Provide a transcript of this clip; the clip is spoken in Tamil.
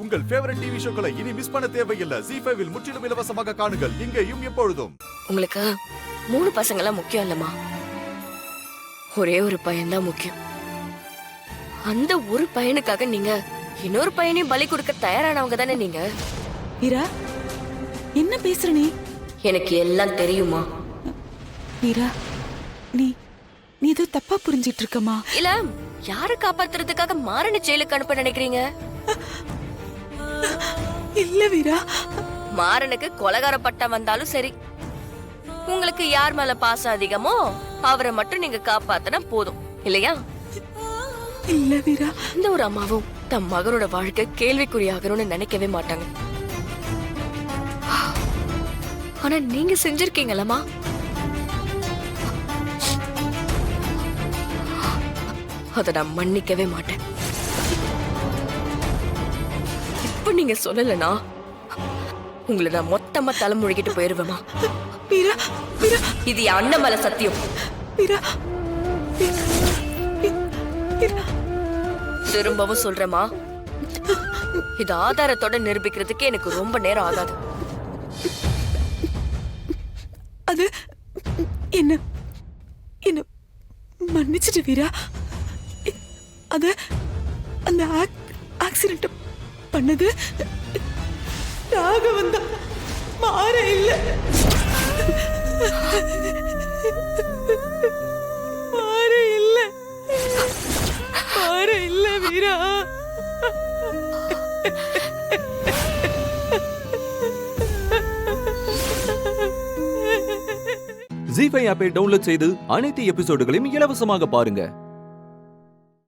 உங்கள் ஃபேவரட் டிவி ஷோக்களை இனி மிஸ் பண்ண தேவையில்லை. ZEE5 இல் முற்றிலும் இலவசமாக காணுங்கள். இங்கேயும் எப்பொழுதும். உங்களுக்கு 3 பசங்களாம் முக்கியம் இல்லம்மா, ஒரே ஒரு பையன்தான் முக்கியம். அந்த ஒரு பையனுக்காக நீங்க இன்னொரு பையனையும் பலி கொடுக்க தயாரானவங்க தானே நீங்க? வீரா, என்ன பேசுற நீ? எனக்கு எல்லாம் தெரியுமா. வீரா, நீ நீ ஏதோ தப்பா புரிஞ்சிட்டு இருக்கமா? இல்ல, யாரை காப்பாத்துறதுக்காக மாறனை ஜெயிலுக்கு அனுப்ப நினைக்கிறீங்க? இல்ல வீரா, மாறனுக்கு கொலகார பட்டம் வந்தாலும் சரி, உங்களுக்கு யார் மேல பாசம் அதிகமோ அவரை மட்டும் நீங்க காப்பாத்தினா போதும் இல்லையா? இல்ல வீரா, இந்த ஒரு அம்மாவும் தம் மகனோட வாழ்க்கை கேள்விக்குறியாகணும்னு நினைக்கவே மாட்டாங்க. ஆனா நீங்க செஞ்சிருக்கீங்களம்மா. அதை நான் மன்னிக்கவே மாட்டேன். இப்ப நீங்க சொல்லலனா உங்களை நான் மொத்தமா தலைமுழுகிட்டு போயிருவேமா. வீரா, வீரா, இது என் அண்ணன் மேல சத்தியம். வீரா, வீரா, திரும்பவும் சொல்றேமா, இது ஆதாரத்தோட நிரூபிக்கிறதுக்கு எனக்கு ரொம்ப நேரம் ஆகாது. அது என்ன என்ன மன்னிச்சிட்டு வீரா. அது அந்த ஆக்சிடென்ட் பண்ணது ராகவன் தான், மாற இல்ல. மாற இல்ல, மாற இல்ல வீரா. ZEE5 ஆப்பை டவுன்லோட் செய்து அனைத்து எபிசோடுகளையும் இலவசமாக பாருங்க.